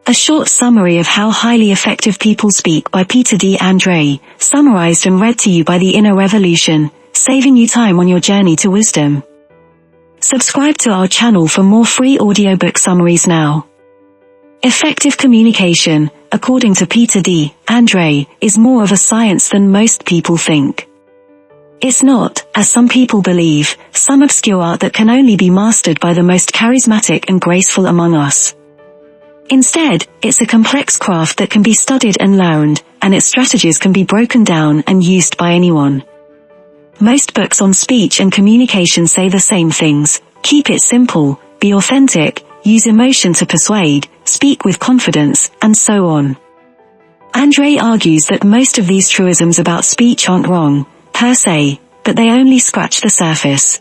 A short summary of How Highly Effective People Speak by Peter D. Andrei, summarized and read to you by the Inner Revolution, saving you time on your journey to wisdom. Subscribe to our channel for more free audiobook summaries now. Effective communication, according to Peter D. Andrei, is more of a science than most people think. It's not, as some people believe, some obscure art that can only be mastered by the most charismatic and graceful among us. Instead, it's a complex craft that can be studied and learned, and its strategies can be broken down and used by anyone. Most books on speech and communication say the same things: keep it simple, be authentic, use emotion to persuade, speak with confidence, and so on. Andrei argues that most of these truisms about speech aren't wrong, per se, but they only scratch the surface.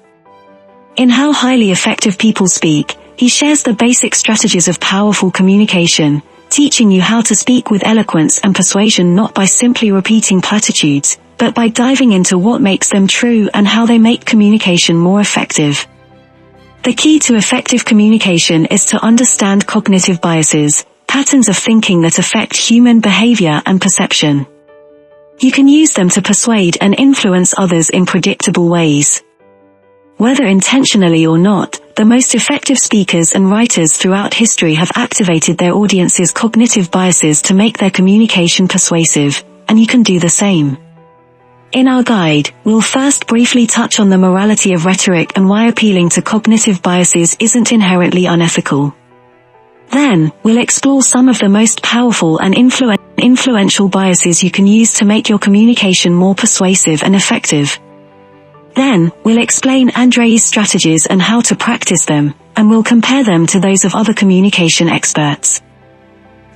In How Highly Effective People Speak, he shares the basic strategies of powerful communication, teaching you how to speak with eloquence and persuasion not by simply repeating platitudes, but by diving into what makes them true and how they make communication more effective. The key to effective communication is to understand cognitive biases, patterns of thinking that affect human behavior and perception. You can use them to persuade and influence others in predictable ways. Whether intentionally or not, the most effective speakers and writers throughout history have activated their audience's cognitive biases to make their communication persuasive, and you can do the same. In our guide, we'll first briefly touch on the morality of rhetoric and why appealing to cognitive biases isn't inherently unethical. Then, we'll explore some of the most powerful and influential biases you can use to make your communication more persuasive and effective. Then, we'll explain Andrei's strategies and how to practice them, and we'll compare them to those of other communication experts.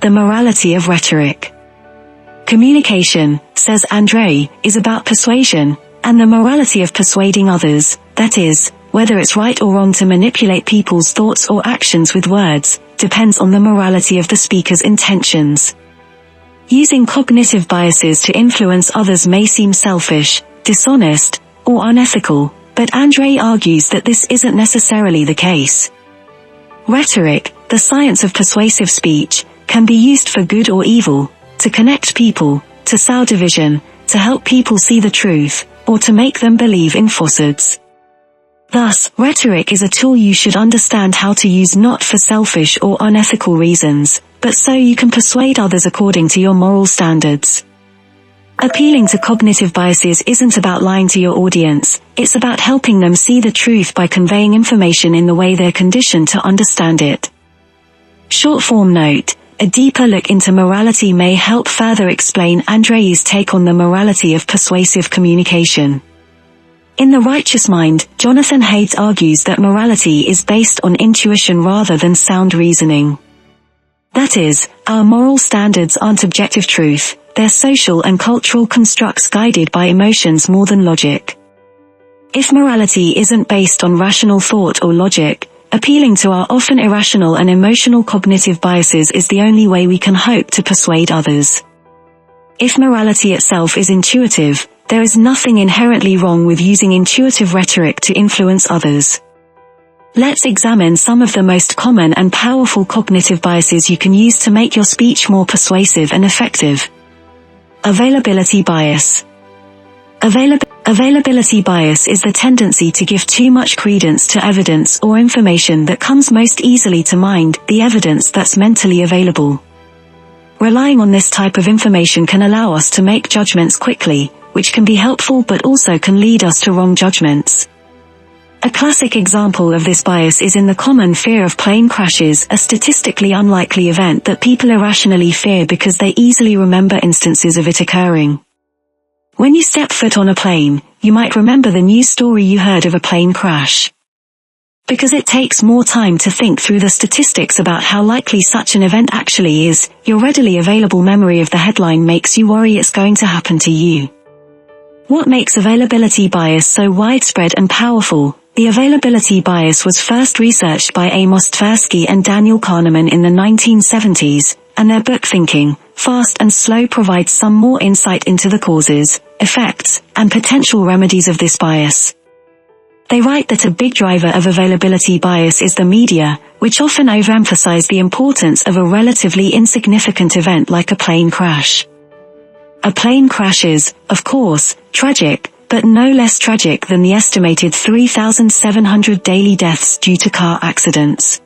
The morality of rhetoric. Communication, says Andrei, is about persuasion, and the morality of persuading others, that is, whether it's right or wrong to manipulate people's thoughts or actions with words, depends on the morality of the speaker's intentions. Using cognitive biases to influence others may seem selfish, dishonest, or unethical, but Andrei argues that this isn't necessarily the case. Rhetoric, the science of persuasive speech, can be used for good or evil, to connect people, to sow division, to help people see the truth, or to make them believe in falsehoods. Thus, rhetoric is a tool you should understand how to use not for selfish or unethical reasons, but so you can persuade others according to your moral standards. Appealing to cognitive biases isn't about lying to your audience, it's about helping them see the truth by conveying information in the way they're conditioned to understand it. Short form note: a deeper look into morality may help further explain Andrei's take on the morality of persuasive communication. In The Righteous Mind, Jonathan Haidt argues that morality is based on intuition rather than sound reasoning. That is, our moral standards aren't objective truth, they're social and cultural constructs guided by emotions more than logic. If morality isn't based on rational thought or logic, appealing to our often irrational and emotional cognitive biases is the only way we can hope to persuade others. If morality itself is intuitive, there is nothing inherently wrong with using intuitive rhetoric to influence others. Let's examine some of the most common and powerful cognitive biases you can use to make your speech more persuasive and effective. Availability bias. Availability bias is the tendency to give too much credence to evidence or information that comes most easily to mind, the evidence that's mentally available. Relying on this type of information can allow us to make judgments quickly, which can be helpful but also can lead us to wrong judgments. A classic example of this bias is in the common fear of plane crashes, a statistically unlikely event that people irrationally fear because they easily remember instances of it occurring. When you step foot on a plane, you might remember the news story you heard of a plane crash. Because it takes more time to think through the statistics about how likely such an event actually is, your readily available memory of the headline makes you worry it's going to happen to you. What makes availability bias so widespread and powerful? The availability bias was first researched by Amos Tversky and Daniel Kahneman in the 1970s, and their book Thinking, Fast and Slow provides some more insight into the causes, effects, and potential remedies of this bias. They write that a big driver of availability bias is the media, which often overemphasize the importance of a relatively insignificant event like a plane crash. A plane crash is, of course, tragic, but no less tragic than the estimated 3,700 daily deaths due to car accidents.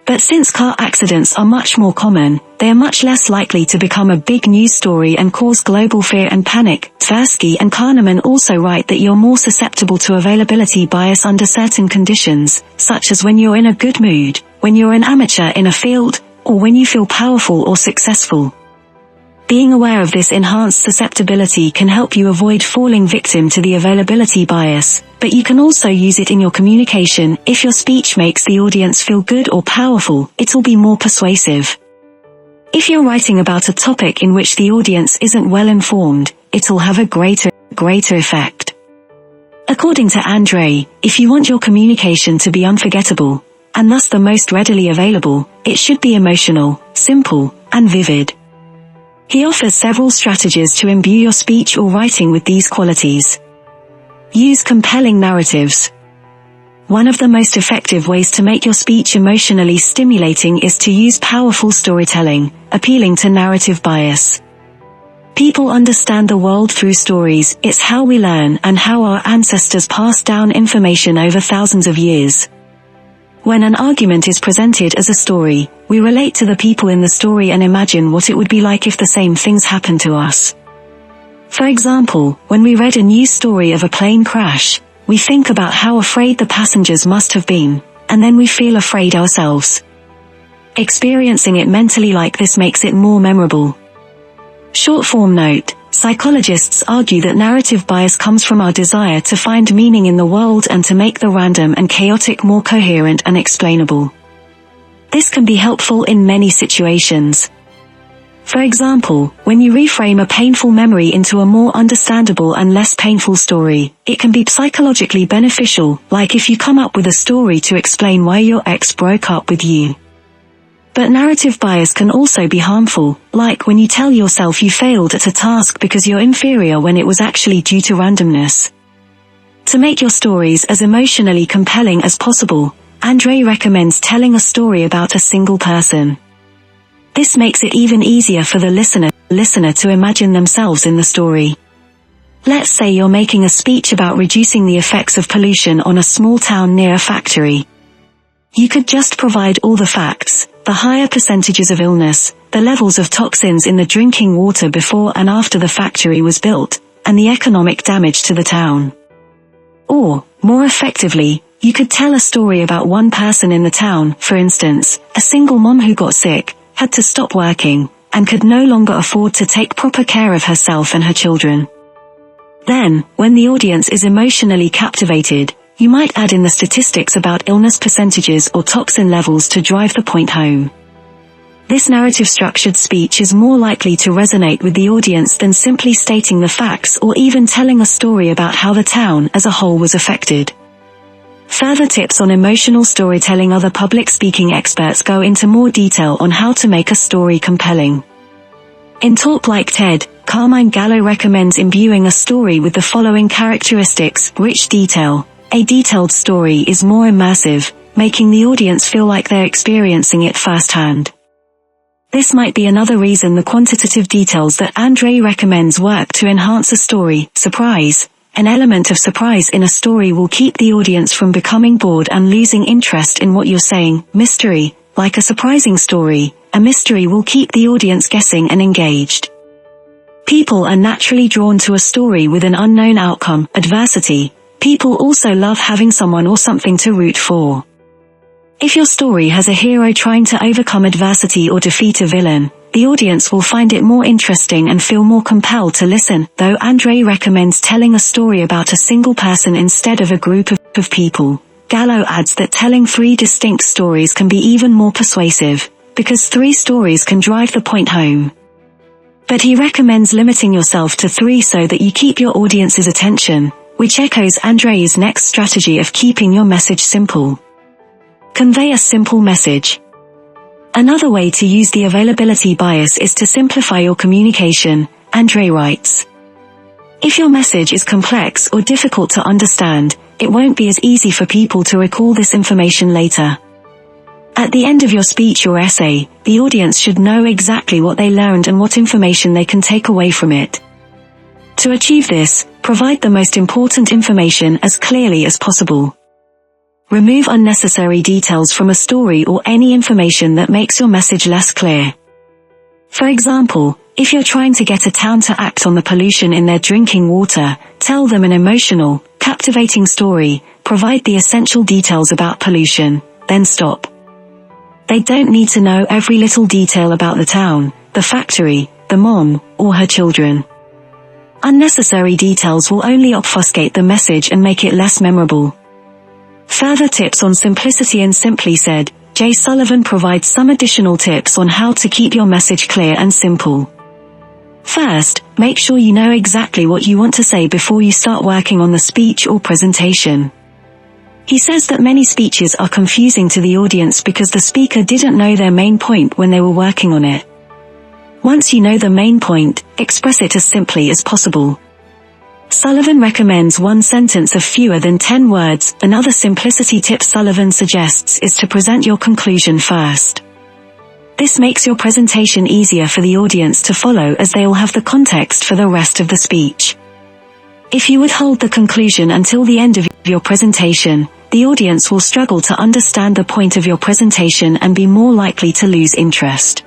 But since car accidents are much more common, they are much less likely to become a big news story and cause global fear and panic. Tversky and Kahneman also write that you're more susceptible to availability bias under certain conditions, such as when you're in a good mood, when you're an amateur in a field, or when you feel powerful or successful. Being aware of this enhanced susceptibility can help you avoid falling victim to the availability bias, but you can also use it in your communication. If your speech makes the audience feel good or powerful, it'll be more persuasive. If you're writing about a topic in which the audience isn't well informed, it'll have a greater effect. According to Andrei, if you want your communication to be unforgettable, and thus the most readily available, it should be emotional, simple, and vivid. He offers several strategies to imbue your speech or writing with these qualities. Use compelling narratives. One of the most effective ways to make your speech emotionally stimulating is to use powerful storytelling, appealing to narrative bias. People understand the world through stories. It's how we learn and how our ancestors passed down information over thousands of years. When an argument is presented as a story, we relate to the people in the story and imagine what it would be like if the same things happened to us. For example, when we read a news story of a plane crash, we think about how afraid the passengers must have been, and then we feel afraid ourselves. Experiencing it mentally like this makes it more memorable. Short form note: psychologists argue that narrative bias comes from our desire to find meaning in the world and to make the random and chaotic more coherent and explainable. This can be helpful in many situations. For example, when you reframe a painful memory into a more understandable and less painful story, it can be psychologically beneficial, like if you come up with a story to explain why your ex broke up with you. But narrative bias can also be harmful, like when you tell yourself you failed at a task because you're inferior when it was actually due to randomness. To make your stories as emotionally compelling as possible, Andrei recommends telling a story about a single person. This makes it even easier for the listener to imagine themselves in the story. Let's say you're making a speech about reducing the effects of pollution on a small town near a factory. You could just provide all the facts: the higher percentages of illness, the levels of toxins in the drinking water before and after the factory was built, and the economic damage to the town. Or, more effectively, you could tell a story about one person in the town, for instance, a single mom who got sick, had to stop working, and could no longer afford to take proper care of herself and her children. Then, when the audience is emotionally captivated, you might add in the statistics about illness percentages or toxin levels to drive the point home. This narrative-structured speech is more likely to resonate with the audience than simply stating the facts or even telling a story about how the town as a whole was affected. Further tips on emotional storytelling: other public speaking experts go into more detail on how to make a story compelling. In Talk Like TED, Carmine Gallo recommends imbuing a story with the following characteristics: rich detail. A detailed story is more immersive, making the audience feel like they're experiencing it firsthand. This might be another reason the quantitative details that Andrei recommends work to enhance a story. Surprise. An element of surprise in a story will keep the audience from becoming bored and losing interest in what you're saying. Mystery. Like a surprising story, a mystery will keep the audience guessing and engaged. People are naturally drawn to a story with an unknown outcome. Adversity. People also love having someone or something to root for. If your story has a hero trying to overcome adversity or defeat a villain, the audience will find it more interesting and feel more compelled to listen. Though Andrei recommends telling a story about a single person instead of a group of people, Gallo adds that telling 3 distinct stories can be even more persuasive, because 3 stories can drive the point home. But he recommends limiting yourself to 3 so that you keep your audience's attention, which echoes Andrei's next strategy of keeping your message simple. Convey a simple message. Another way to use the availability bias is to simplify your communication, Andrei writes. If your message is complex or difficult to understand, it won't be as easy for people to recall this information later. At the end of your speech or essay, the audience should know exactly what they learned and what information they can take away from it. To achieve this, provide the most important information as clearly as possible. Remove unnecessary details from a story or any information that makes your message less clear. For example, if you're trying to get a town to act on the pollution in their drinking water, tell them an emotional, captivating story, provide the essential details about pollution, then stop. They don't need to know every little detail about the town, the factory, the mom, or her children. Unnecessary details will only obfuscate the message and make it less memorable. Further tips on simplicity and simply said, Jay Sullivan provides some additional tips on how to keep your message clear and simple. First, make sure you know exactly what you want to say before you start working on the speech or presentation. He says that many speeches are confusing to the audience because the speaker didn't know their main point when they were working on it. Once you know the main point, express it as simply as possible. Sullivan recommends one sentence of fewer than 10 words. Another simplicity tip Sullivan suggests is to present your conclusion first. This makes your presentation easier for the audience to follow as they will have the context for the rest of the speech. If you withhold the conclusion until the end of your presentation, the audience will struggle to understand the point of your presentation and be more likely to lose interest.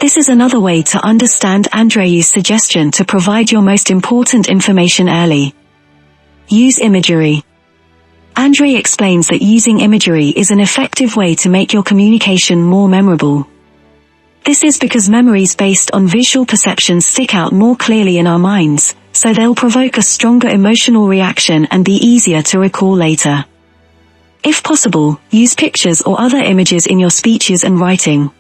This is another way to understand Andrei's suggestion to provide your most important information early. Use imagery. Andrei explains that using imagery is an effective way to make your communication more memorable. This is because memories based on visual perceptions stick out more clearly in our minds, so they'll provoke a stronger emotional reaction and be easier to recall later. If possible, use pictures or other images in your speeches and writing.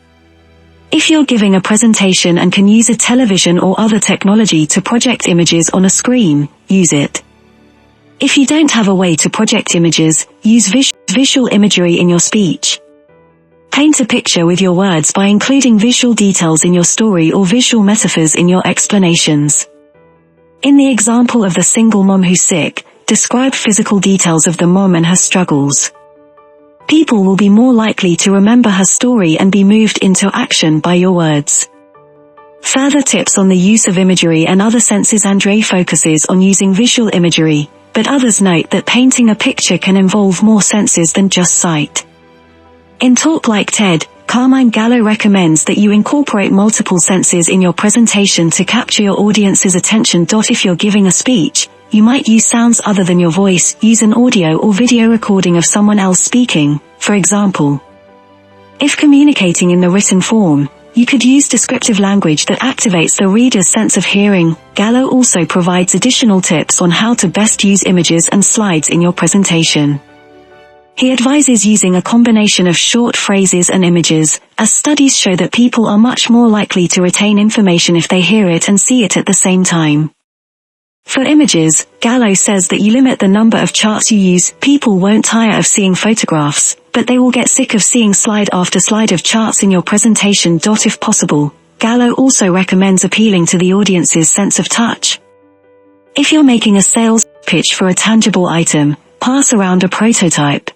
If you're giving a presentation and can use a television or other technology to project images on a screen, use it. If you don't have a way to project images, use visual imagery in your speech. Paint a picture with your words by including visual details in your story or visual metaphors in your explanations. In the example of the single mom who's sick, describe physical details of the mom and her struggles. People will be more likely to remember her story and be moved into action by your words. Further tips on the use of imagery and other senses. Andrei focuses on using visual imagery, but others note that painting a picture can involve more senses than just sight. In Talk Like TED, Carmine Gallo recommends that you incorporate multiple senses in your presentation to capture your audience's attention. If you're giving a speech, you might use sounds other than your voice. Use an audio or video recording of someone else speaking, for example. If communicating in the written form, you could use descriptive language that activates the reader's sense of hearing. Gallo also provides additional tips on how to best use images and slides in your presentation. He advises using a combination of short phrases and images, as studies show that people are much more likely to retain information if they hear it and see it at the same time. For images, Gallo says that you limit the number of charts you use. People won't tire of seeing photographs, but they will get sick of seeing slide after slide of charts in your presentation. If possible, Gallo also recommends appealing to the audience's sense of touch. If you're making a sales pitch for a tangible item, pass around a prototype.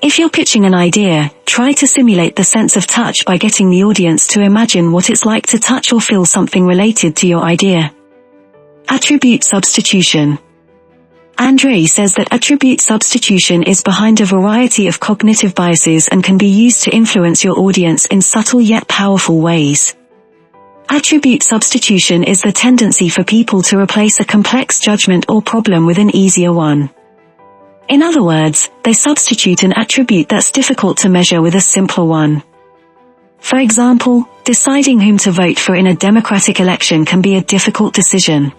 If you're pitching an idea, try to simulate the sense of touch by getting the audience to imagine what it's like to touch or feel something related to your idea. Attribute substitution. Andrei says that attribute substitution is behind a variety of cognitive biases and can be used to influence your audience in subtle yet powerful ways. Attribute substitution is the tendency for people to replace a complex judgment or problem with an easier one. In other words, they substitute an attribute that's difficult to measure with a simpler one. For example, deciding whom to vote for in a democratic election can be a difficult decision.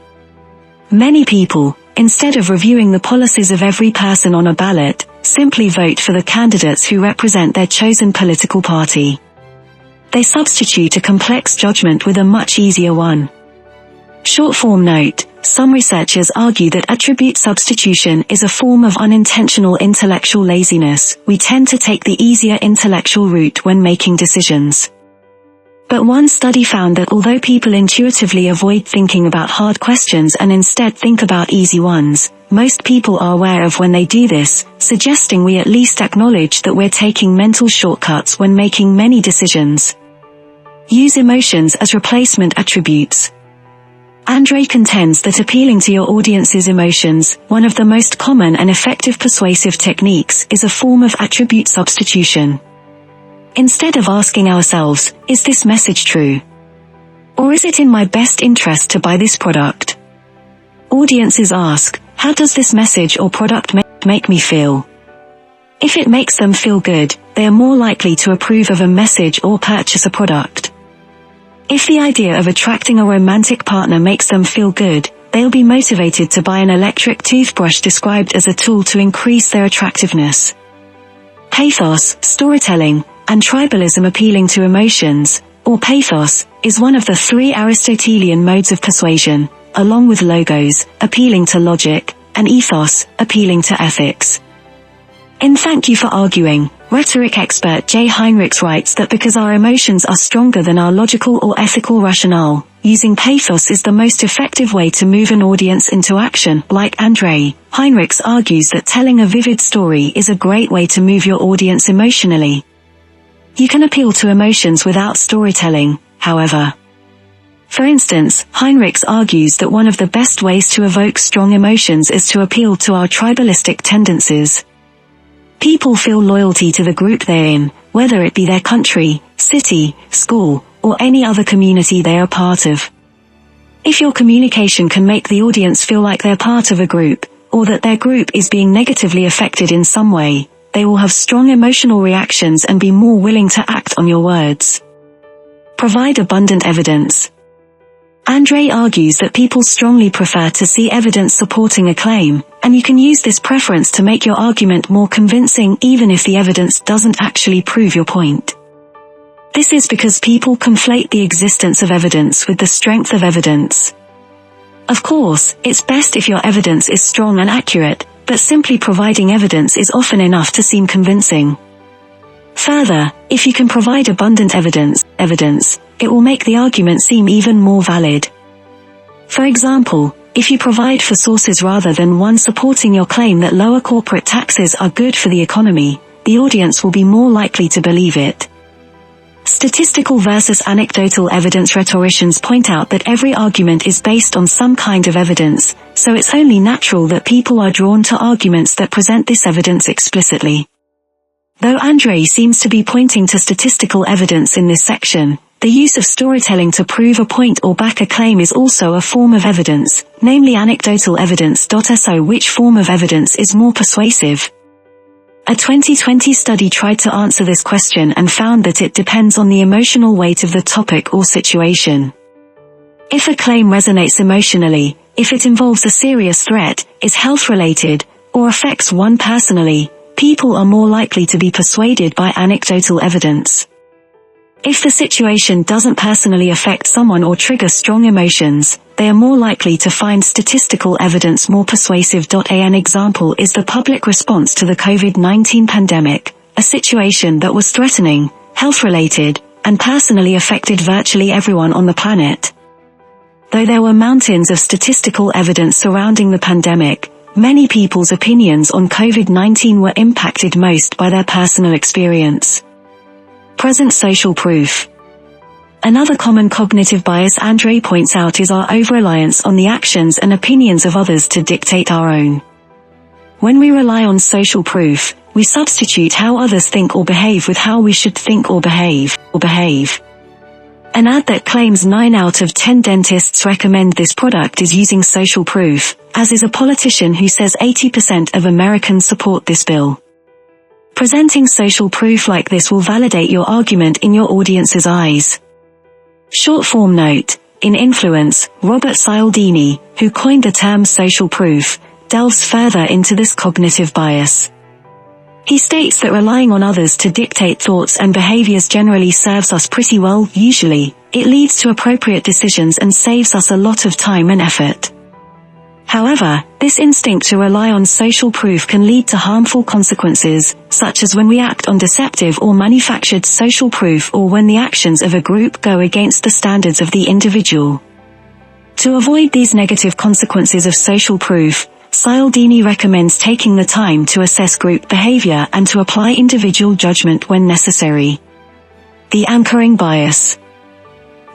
Many people, instead of reviewing the policies of every person on a ballot, simply vote for the candidates who represent their chosen political party. They substitute a complex judgment with a much easier one. Short form note: some researchers argue that attribute substitution is a form of unintentional intellectual laziness. We tend to take the easier intellectual route when making decisions. But one study found that although people intuitively avoid thinking about hard questions and instead think about easy ones, most people are aware of when they do this, suggesting we at least acknowledge that we're taking mental shortcuts when making many decisions. Use emotions as replacement attributes. Andrei contends that appealing to your audience's emotions, one of the most common and effective persuasive techniques, is a form of attribute substitution. Instead of asking ourselves, is this message true? Or is it in my best interest to buy this product? Audiences ask, how does this message or product make me feel? If it makes them feel good, they are more likely to approve of a message or purchase a product. If the idea of attracting a romantic partner makes them feel good, they'll be motivated to buy an electric toothbrush described as a tool to increase their attractiveness. Pathos, storytelling, and tribalism appealing to emotions, or pathos, is one of the 3 Aristotelian modes of persuasion, along with logos, appealing to logic, and ethos, appealing to ethics. In Thank You for Arguing, rhetoric expert J. Heinrichs writes that because our emotions are stronger than our logical or ethical rationale, using pathos is the most effective way to move an audience into action. Like Andrei, Heinrichs argues that telling a vivid story is a great way to move your audience emotionally. You can appeal to emotions without storytelling, however. For instance, Heinrichs argues that one of the best ways to evoke strong emotions is to appeal to our tribalistic tendencies. People feel loyalty to the group they're in, whether it be their country, city, school, or any other community they are part of. If your communication can make the audience feel like they're part of a group, or that their group is being negatively affected in some way, they will have strong emotional reactions and be more willing to act on your words. Provide abundant evidence. Andrei argues that people strongly prefer to see evidence supporting a claim, and you can use this preference to make your argument more convincing even if the evidence doesn't actually prove your point. This is because people conflate the existence of evidence with the strength of evidence. Of course, it's best if your evidence is strong and accurate, but simply providing evidence is often enough to seem convincing. Further, if you can provide abundant evidence, it will make the argument seem even more valid. For example, if you provide 4 sources rather than one supporting your claim that lower corporate taxes are good for the economy, the audience will be more likely to believe it. Statistical versus anecdotal evidence rhetoricians point out that every argument is based on some kind of evidence, so it's only natural that people are drawn to arguments that present this evidence explicitly. Though Andrei seems to be pointing to statistical evidence in this section, the use of storytelling to prove a point or back a claim is also a form of evidence, namely anecdotal evidence. So which form of evidence is more persuasive? A 2020 study tried to answer this question and found that it depends on the emotional weight of the topic or situation. If a claim resonates emotionally, if it involves a serious threat, is health-related, or affects one personally, people are more likely to be persuaded by anecdotal evidence. If the situation doesn't personally affect someone or trigger strong emotions, they are more likely to find statistical evidence more persuasive. An example is the public response to the COVID-19 pandemic, a situation that was threatening, health-related, and personally affected virtually everyone on the planet. Though there were mountains of statistical evidence surrounding the pandemic, many people's opinions on COVID-19 were impacted most by their personal experience. Present social proof. Another common cognitive bias Andrei points out is our over-reliance on the actions and opinions of others to dictate our own. When we rely on social proof, we substitute how others think or behave with how we should think or behave. An ad that claims 9 out of 10 dentists recommend this product is using social proof, as is a politician who says 80% of Americans support this bill. Presenting social proof like this will validate your argument in your audience's eyes. Short form note: in Influence, Robert Cialdini, who coined the term social proof, delves further into this cognitive bias. He states that relying on others to dictate thoughts and behaviors generally serves us pretty well. Usually, it leads to appropriate decisions and saves us a lot of time and effort. However, this instinct to rely on social proof can lead to harmful consequences, such as when we act on deceptive or manufactured social proof or when the actions of a group go against the standards of the individual. To avoid these negative consequences of social proof, Cialdini recommends taking the time to assess group behavior and to apply individual judgment when necessary. The anchoring bias.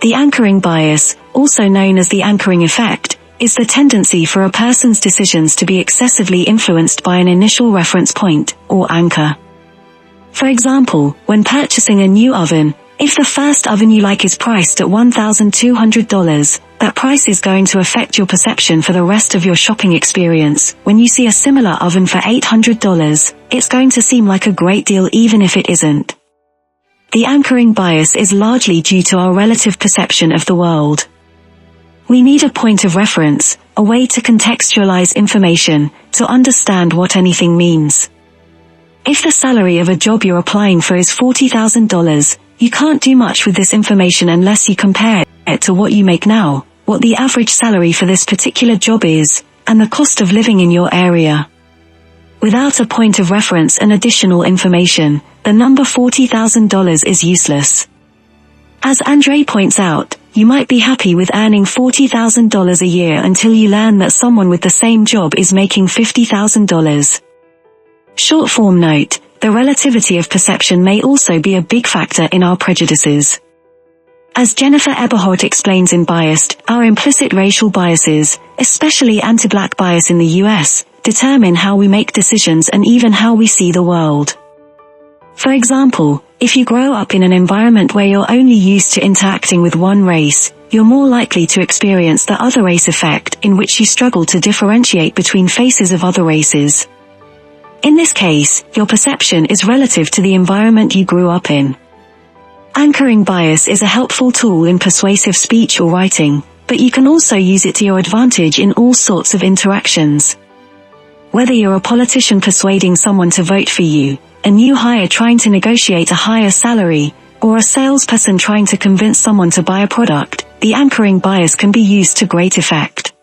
The anchoring bias, also known as the anchoring effect, is the tendency for a person's decisions to be excessively influenced by an initial reference point, or anchor. For example, when purchasing a new oven, if the first oven you like is priced at $1,200, that price is going to affect your perception for the rest of your shopping experience. When you see a similar oven for $800, it's going to seem like a great deal even if it isn't. The anchoring bias is largely due to our relative perception of the world. We need a point of reference, a way to contextualize information, to understand what anything means. If the salary of a job you're applying for is $40,000, you can't do much with this information unless you compare it to what you make now, what the average salary for this particular job is, and the cost of living in your area. Without a point of reference and additional information, the number $40,000 is useless. As Andrei points out, you might be happy with earning $40,000 a year until you learn that someone with the same job is making $50,000. Short form note, the relativity of perception may also be a big factor in our prejudices. As Jennifer Eberhardt explains in Biased, our implicit racial biases, especially anti-black bias in the US, determine how we make decisions and even how we see the world. For example, if you grow up in an environment where you're only used to interacting with one race, you're more likely to experience the other race effect, in which you struggle to differentiate between faces of other races. In this case, your perception is relative to the environment you grew up in. Anchoring bias is a helpful tool in persuasive speech or writing, but you can also use it to your advantage in all sorts of interactions. Whether you're a politician persuading someone to vote for you, a new hire trying to negotiate a higher salary, or a salesperson trying to convince someone to buy a product, the anchoring bias can be used to great effect.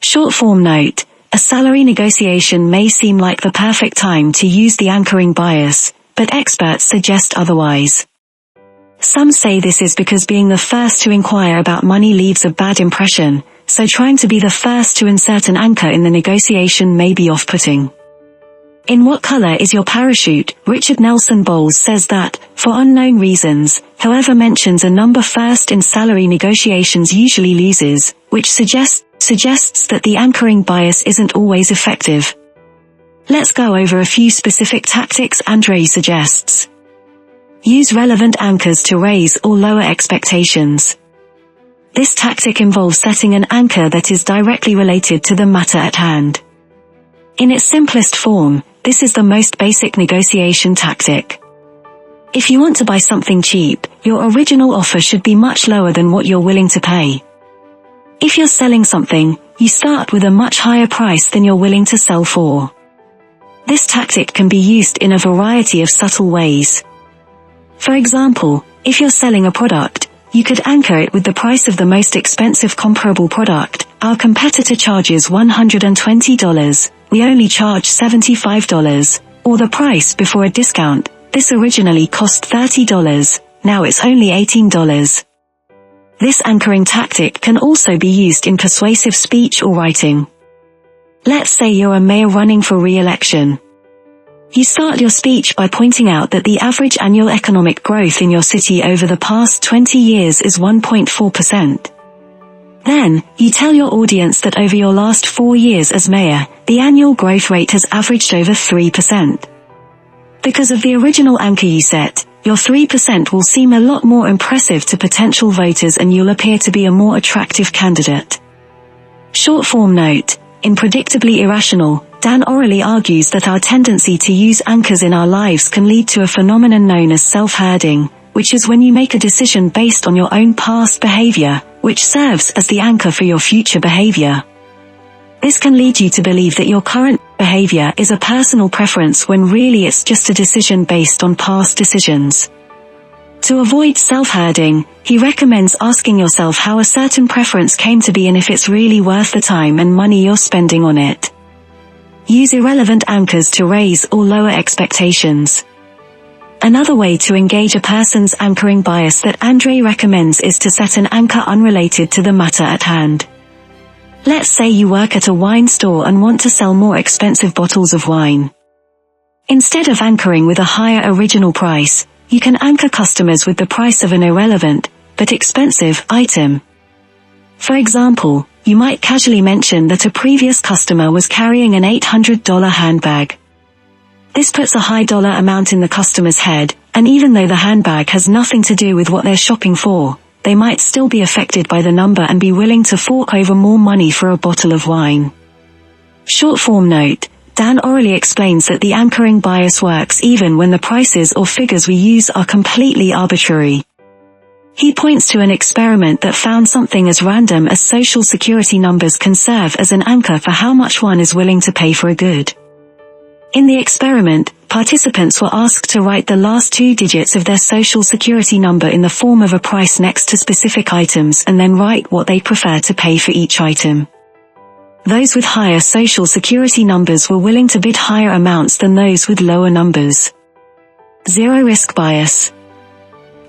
Short form note, a salary negotiation may seem like the perfect time to use the anchoring bias, but experts suggest otherwise. Some say this is because being the first to inquire about money leaves a bad impression, so trying to be the first to insert an anchor in the negotiation may be off-putting. In What Color Is Your Parachute? Richard Nelson Bowles says that, for unknown reasons, whoever mentions a number first in salary negotiations usually loses, which suggests that the anchoring bias isn't always effective. Let's go over a few specific tactics Andrei suggests. Use relevant anchors to raise or lower expectations. This tactic involves setting an anchor that is directly related to the matter at hand. In its simplest form, this is the most basic negotiation tactic. If you want to buy something cheap, your original offer should be much lower than what you're willing to pay. If you're selling something, you start with a much higher price than you're willing to sell for. This tactic can be used in a variety of subtle ways. For example, if you're selling a product, you could anchor it with the price of the most expensive comparable product. Our competitor charges $120, we only charge $75, or the price before a discount. This originally cost $30, now it's only $18. This anchoring tactic can also be used in persuasive speech or writing. Let's say you're a mayor running for re-election. You start your speech by pointing out that the average annual economic growth in your city over the past 20 years is 1.4%. Then, you tell your audience that over your last 4 years as mayor, the annual growth rate has averaged over 3%. Because of the original anchor you set, your 3% will seem a lot more impressive to potential voters and you'll appear to be a more attractive candidate. Short form note, in Predictably Irrational, Dan orally argues that our tendency to use anchors in our lives can lead to a phenomenon known as self-herding, which is when you make a decision based on your own past behavior, which serves as the anchor for your future behavior. This can lead you to believe that your current behavior is a personal preference when really it's just a decision based on past decisions. To avoid self-herding, he recommends asking yourself how a certain preference came to be and if it's really worth the time and money you're spending on it. Use irrelevant anchors to raise or lower expectations. Another way to engage a person's anchoring bias that Andrei recommends is to set an anchor unrelated to the matter at hand. Let's say you work at a wine store and want to sell more expensive bottles of wine. Instead of anchoring with a higher original price, you can anchor customers with the price of an irrelevant, but expensive, item. For example, you might casually mention that a previous customer was carrying an $800 handbag. This puts a high dollar amount in the customer's head, and even though the handbag has nothing to do with what they're shopping for, they might still be affected by the number and be willing to fork over more money for a bottle of wine. Short form note: Dan orally explains that the anchoring bias works even when the prices or figures we use are completely arbitrary. He points to an experiment that found something as random as social security numbers can serve as an anchor for how much one is willing to pay for a good. In the experiment, participants were asked to write the last 2 digits of their social security number in the form of a price next to specific items and then write what they prefer to pay for each item. Those with higher social security numbers were willing to bid higher amounts than those with lower numbers. Zero risk bias.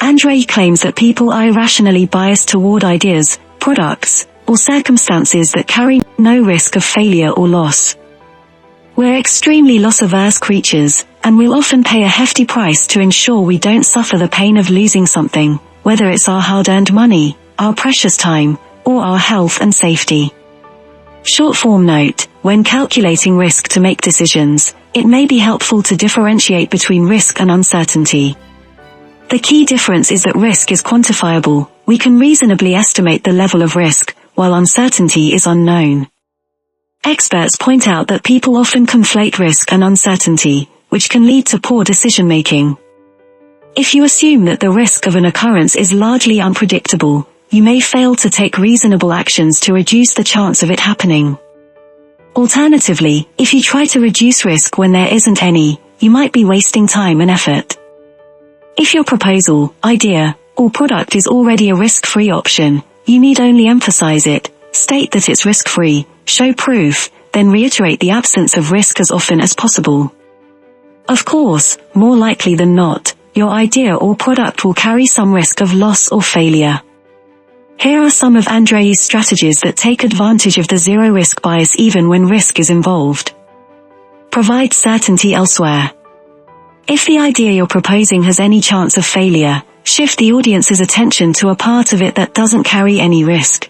Andrei claims that people are irrationally biased toward ideas, products, or circumstances that carry no risk of failure or loss. We're extremely loss-averse creatures, and we'll often pay a hefty price to ensure we don't suffer the pain of losing something, whether it's our hard-earned money, our precious time, or our health and safety. Short form note: when calculating risk to make decisions, it may be helpful to differentiate between risk and uncertainty. The key difference is that risk is quantifiable, we can reasonably estimate the level of risk, while uncertainty is unknown. Experts point out that people often conflate risk and uncertainty, which can lead to poor decision-making. If you assume that the risk of an occurrence is largely unpredictable, you may fail to take reasonable actions to reduce the chance of it happening. Alternatively, if you try to reduce risk when there isn't any, you might be wasting time and effort. If your proposal, idea, or product is already a risk-free option, you need only emphasize it, state that it's risk-free, show proof, then reiterate the absence of risk as often as possible. Of course, more likely than not, your idea or product will carry some risk of loss or failure. Here are some of Andrei's strategies that take advantage of the zero-risk bias even when risk is involved. Provide certainty elsewhere. If the idea you're proposing has any chance of failure, shift the audience's attention to a part of it that doesn't carry any risk.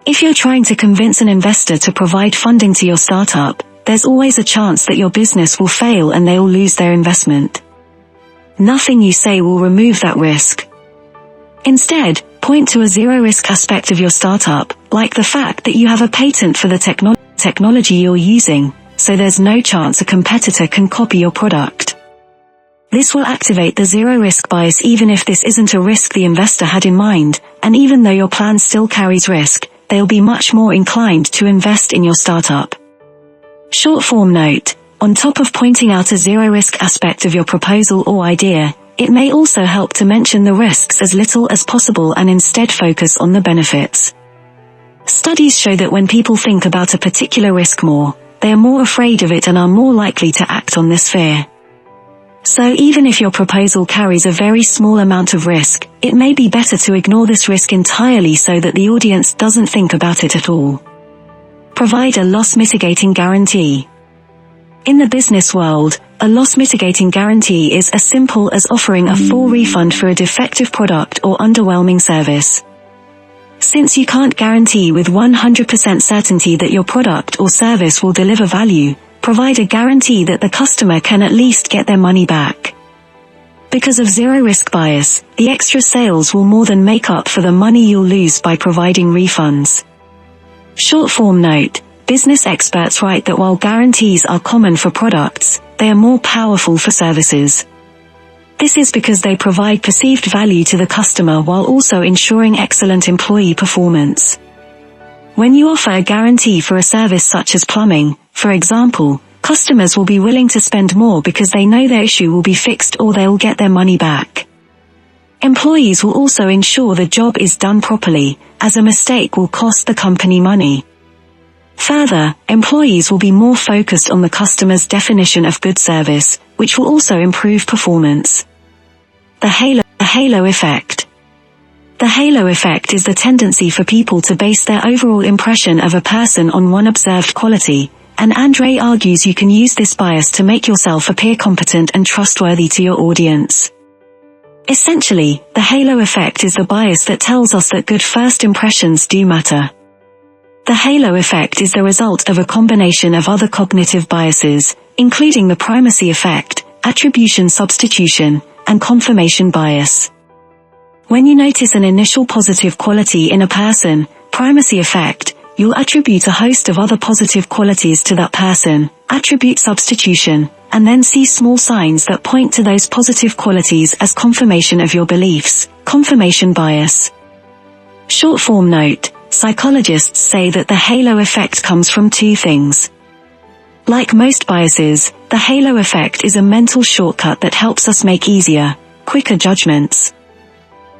If you're trying to convince an investor to provide funding to your startup, there's always a chance that your business will fail and they'll lose their investment. Nothing you say will remove that risk. Instead, point to a zero-risk aspect of your startup, like the fact that you have a patent for the technology you're using, so there's no chance a competitor can copy your product. This will activate the zero-risk bias even if this isn't a risk the investor had in mind, and even though your plan still carries risk, they'll be much more inclined to invest in your startup. Short form note: on top of pointing out a zero-risk aspect of your proposal or idea, it may also help to mention the risks as little as possible and instead focus on the benefits. Studies show that when people think about a particular risk more, they are more afraid of it and are more likely to act on this fear. So even if your proposal carries a very small amount of risk, it may be better to ignore this risk entirely so that the audience doesn't think about it at all. Provide a loss mitigating guarantee. In the business world, a loss mitigating guarantee is as simple as offering a full refund for a defective product or underwhelming service. Since you can't guarantee with 100% certainty that your product or service will deliver value, provide a guarantee that the customer can at least get their money back. Because of zero-risk bias, the extra sales will more than make up for the money you'll lose by providing refunds. Short form note: business experts write that while guarantees are common for products, they are more powerful for services. This is because they provide perceived value to the customer while also ensuring excellent employee performance. When you offer a guarantee for a service such as plumbing, for example, customers will be willing to spend more because they know their issue will be fixed or they'll get their money back. Employees will also ensure the job is done properly, as a mistake will cost the company money. Further, employees will be more focused on the customer's definition of good service, which will also improve performance. The halo effect. The halo effect is the tendency for people to base their overall impression of a person on one observed quality, and Andrei argues you can use this bias to make yourself appear competent and trustworthy to your audience. Essentially, the halo effect is the bias that tells us that good first impressions do matter. The halo effect is the result of a combination of other cognitive biases, including the primacy effect, attribution substitution, and confirmation bias. When you notice an initial positive quality in a person, primacy effect, you'll attribute a host of other positive qualities to that person, attribute substitution, and then see small signs that point to those positive qualities as confirmation of your beliefs, confirmation bias. Short form note, psychologists say that the halo effect comes from two things. Like most biases, the halo effect is a mental shortcut that helps us make easier, quicker judgments.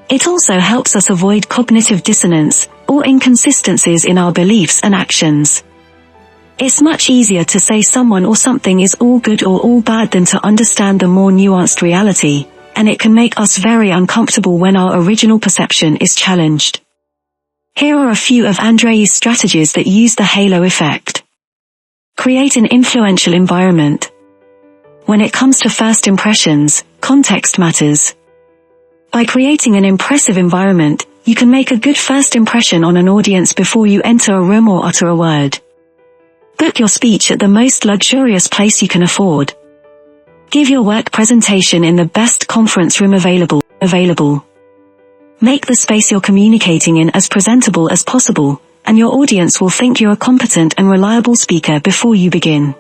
It also helps us avoid cognitive dissonance, or inconsistencies in our beliefs and actions. It's much easier to say someone or something is all good or all bad than to understand the more nuanced reality, and it can make us very uncomfortable when our original perception is challenged. Here are a few of Andrei's strategies that use the halo effect. Create an influential environment. When it comes to first impressions, context matters. By creating an impressive environment, you can make a good first impression on an audience before you enter a room or utter a word. Book your speech at the most luxurious place you can afford. Give your work presentation in the best conference room available. Make the space you're communicating in as presentable as possible, and your audience will think you're a competent and reliable speaker before you begin.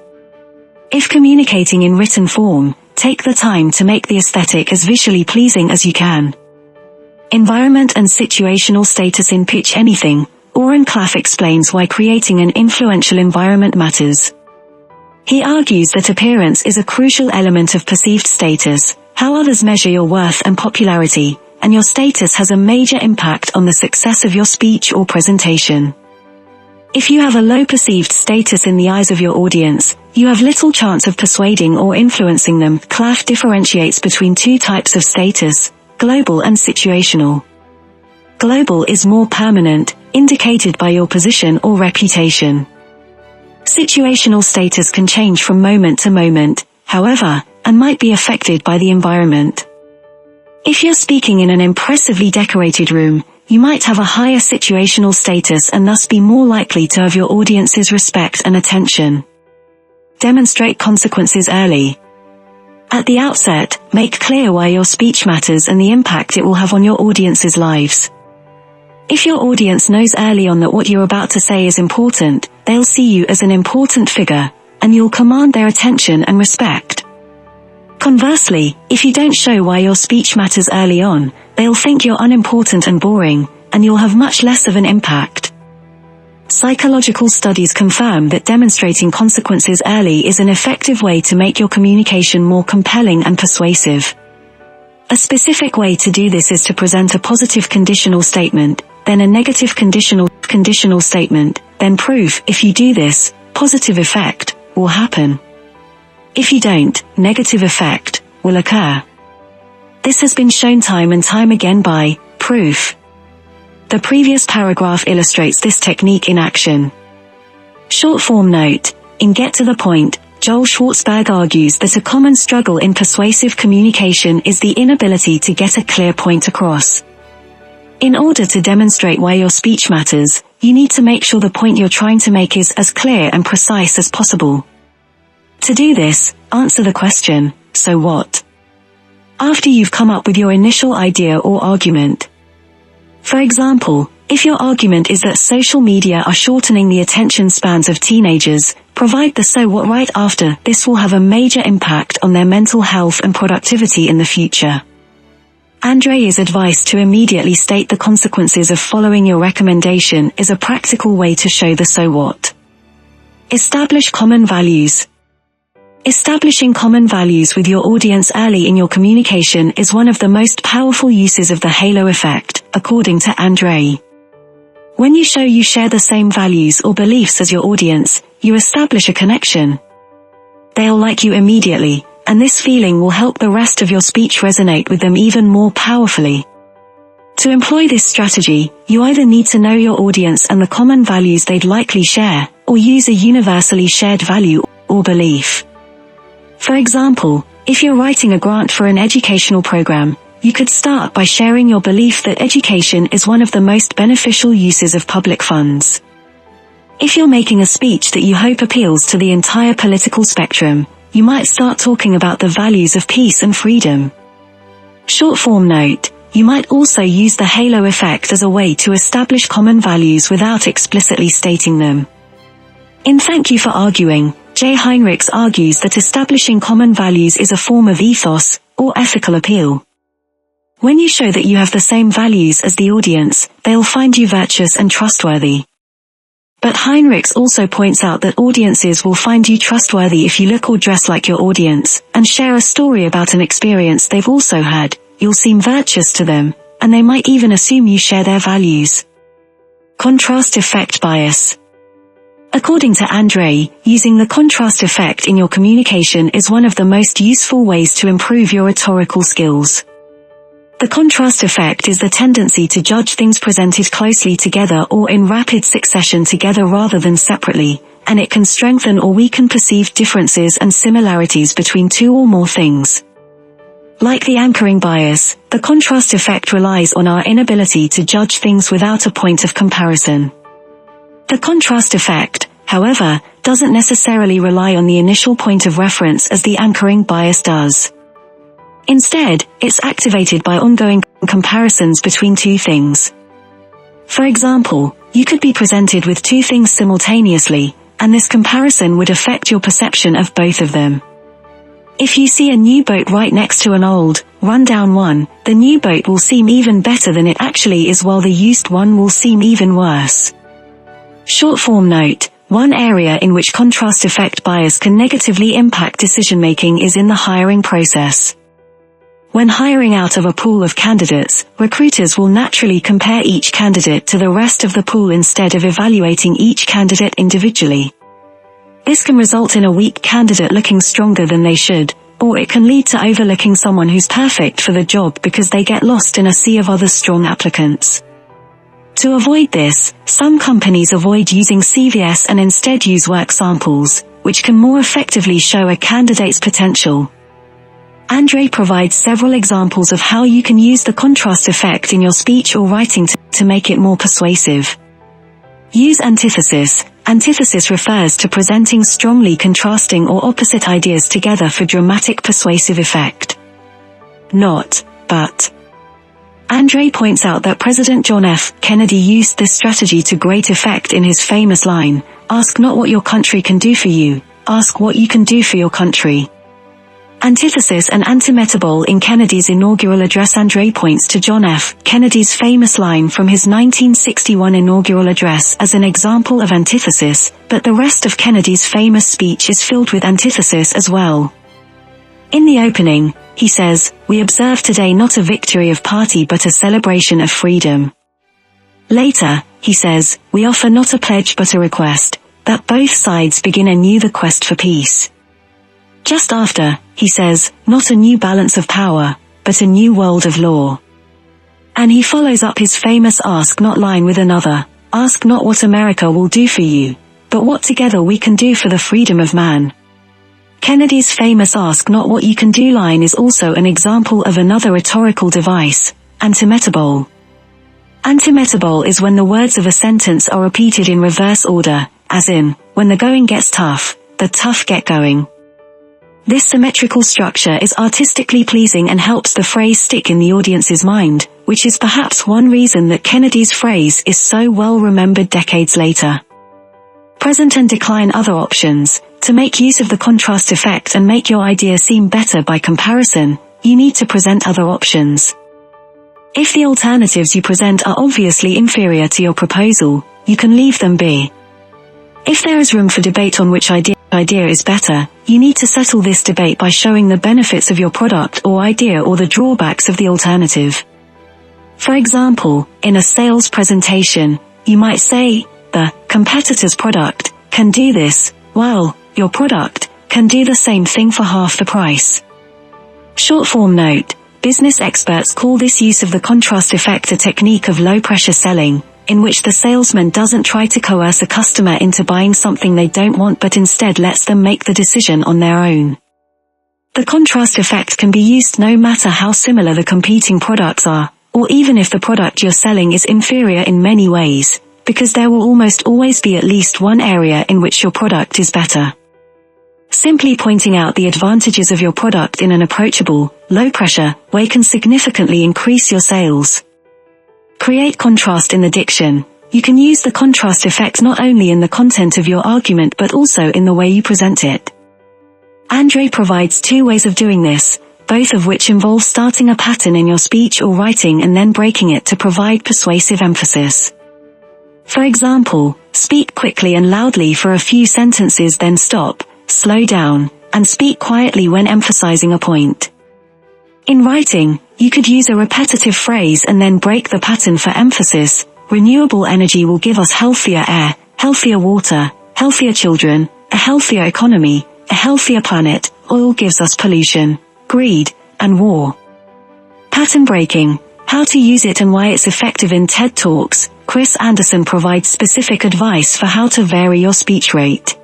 If communicating in written form, take the time to make the aesthetic as visually pleasing as you can. Environment and situational status in Pitch Anything, Oren Klaff explains why creating an influential environment matters. He argues that appearance is a crucial element of perceived status, how others measure your worth and popularity, and your status has a major impact on the success of your speech or presentation. If you have a low perceived status in the eyes of your audience, you have little chance of persuading or influencing them. Klaff differentiates between two types of status, global and situational. Global is more permanent, indicated by your position or reputation. Situational status can change from moment to moment, however, and might be affected by the environment. If you're speaking in an impressively decorated room, you might have a higher situational status and thus be more likely to have your audience's respect and attention. Demonstrate consequences early. At the outset, make clear why your speech matters and the impact it will have on your audience's lives. If your audience knows early on that what you're about to say is important, they'll see you as an important figure, and you'll command their attention and respect. Conversely, if you don't show why your speech matters early on, they'll think you're unimportant and boring, and you'll have much less of an impact. Psychological studies confirm that demonstrating consequences early is an effective way to make your communication more compelling and persuasive. A specific way to do this is to present a positive conditional statement, then a negative conditional statement, then proof. If you do this, positive effect will happen. If you don't, negative effect will occur. This has been shown time and time again by proof. The previous paragraph illustrates this technique in action. Short form note, in Get to the Point, Joel Schwartzberg argues that a common struggle in persuasive communication is the inability to get a clear point across. In order to demonstrate why your speech matters, you need to make sure the point you're trying to make is as clear and precise as possible. To do this, answer the question, so what? After you've come up with your initial idea or argument. For example, if your argument is that social media are shortening the attention spans of teenagers, provide the so what right after. This will have a major impact on their mental health and productivity in the future. Andrei's advice to immediately state the consequences of following your recommendation is a practical way to show the so what. Establish common values. Establishing common values with your audience early in your communication is one of the most powerful uses of the halo effect, according to Andrei. When you show you share the same values or beliefs as your audience, you establish a connection. They'll like you immediately, and this feeling will help the rest of your speech resonate with them even more powerfully. To employ this strategy, you either need to know your audience and the common values they'd likely share, or use a universally shared value or belief. For example, if you're writing a grant for an educational program, you could start by sharing your belief that education is one of the most beneficial uses of public funds. If you're making a speech that you hope appeals to the entire political spectrum, you might start talking about the values of peace and freedom. Short form note, you might also use the halo effect as a way to establish common values without explicitly stating them. In Thank You for Arguing, J. Heinrichs argues that establishing common values is a form of ethos, or ethical appeal. When you show that you have the same values as the audience, they'll find you virtuous and trustworthy. But Heinrichs also points out that audiences will find you trustworthy if you look or dress like your audience, and share a story about an experience they've also had. You'll seem virtuous to them, and they might even assume you share their values. Contrast effect bias. According to Andrei, using the contrast effect in your communication is one of the most useful ways to improve your rhetorical skills. The contrast effect is the tendency to judge things presented closely together or in rapid succession together rather than separately, and it can strengthen or weaken perceived differences and similarities between two or more things. Like the anchoring bias, the contrast effect relies on our inability to judge things without a point of comparison. The contrast effect, however, doesn't necessarily rely on the initial point of reference as the anchoring bias does. Instead, it's activated by ongoing comparisons between two things. For example, you could be presented with two things simultaneously, and this comparison would affect your perception of both of them. If you see a new boat right next to an old, run-down one, the new boat will seem even better than it actually is while the used one will seem even worse. Short form note, one area in which contrast effect bias can negatively impact decision-making is in the hiring process. When hiring out of a pool of candidates, recruiters will naturally compare each candidate to the rest of the pool instead of evaluating each candidate individually. This can result in a weak candidate looking stronger than they should, or it can lead to overlooking someone who's perfect for the job because they get lost in a sea of other strong applicants. To avoid this, some companies avoid using CVS and instead use work samples, which can more effectively show a candidate's potential. Andrei provides several examples of how you can use the contrast effect in your speech or writing to make it more persuasive. Use antithesis. Antithesis refers to presenting strongly contrasting or opposite ideas together for dramatic persuasive effect. Not, but. Andrei points out that President John F. Kennedy used this strategy to great effect in his famous line, "Ask not what your country can do for you, ask what you can do for your country." Antithesis and antimetabole in Kennedy's inaugural address. Andrei points to John F. Kennedy's famous line from his 1961 inaugural address as an example of antithesis, but the rest of Kennedy's famous speech is filled with antithesis as well. In the opening, he says, "We observe today not a victory of party but a celebration of freedom." Later, he says, "We offer not a pledge but a request, that both sides begin anew the quest for peace." Just after, he says, "Not a new balance of power, but a new world of law." And he follows up his famous ask not line with another, "Ask not what America will do for you, but what together we can do for the freedom of man." Kennedy's famous ask not what you can do line is also an example of another rhetorical device, antimetabole. Antimetabole is when the words of a sentence are repeated in reverse order, as in, "When the going gets tough, the tough get going." This symmetrical structure is artistically pleasing and helps the phrase stick in the audience's mind, which is perhaps one reason that Kennedy's phrase is so well remembered decades later. Present and decline other options. To make use of the contrast effect and make your idea seem better by comparison, you need to present other options. If the alternatives you present are obviously inferior to your proposal, you can leave them be. If there is room for debate on which idea is better, you need to settle this debate by showing the benefits of your product or idea or the drawbacks of the alternative. For example, in a sales presentation, you might say, the competitor's product can do this, while your product can do the same thing for half the price. Short form note: business experts call this use of the contrast effect a technique of low-pressure selling, in which the salesman doesn't try to coerce a customer into buying something they don't want but instead lets them make the decision on their own. The contrast effect can be used no matter how similar the competing products are, or even if the product you're selling is inferior in many ways, because there will almost always be at least one area in which your product is better. Simply pointing out the advantages of your product in an approachable, low-pressure way can significantly increase your sales. Create contrast in the diction. You can use the contrast effect not only in the content of your argument but also in the way you present it. Andrei provides 2 ways of doing this, both of which involve starting a pattern in your speech or writing and then breaking it to provide persuasive emphasis. For example, speak quickly and loudly for a few sentences, then stop, slow down, and speak quietly when emphasizing a point. In writing, you could use a repetitive phrase and then break the pattern for emphasis. Renewable energy will give us healthier air, healthier water, healthier children, a healthier economy, a healthier planet. Oil gives us pollution, greed, and war. Pattern breaking. How to use it and why it's effective. In TED Talks, Chris Anderson provides specific advice for how to vary your speech rate.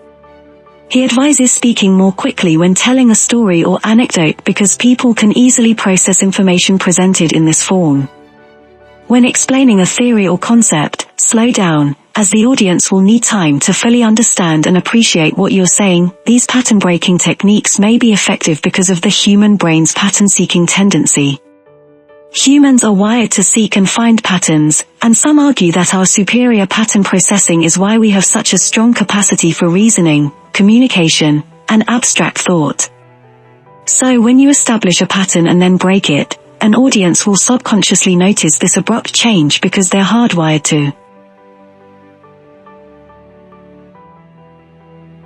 He advises speaking more quickly when telling a story or anecdote because people can easily process information presented in this form. When explaining a theory or concept, slow down, as the audience will need time to fully understand and appreciate what you're saying. These pattern-breaking techniques may be effective because of the human brain's pattern-seeking tendency. Humans are wired to seek and find patterns, and some argue that our superior pattern processing is why we have such a strong capacity for reasoning, communication, and abstract thought. So when you establish a pattern and then break it, an audience will subconsciously notice this abrupt change because they're hardwired to.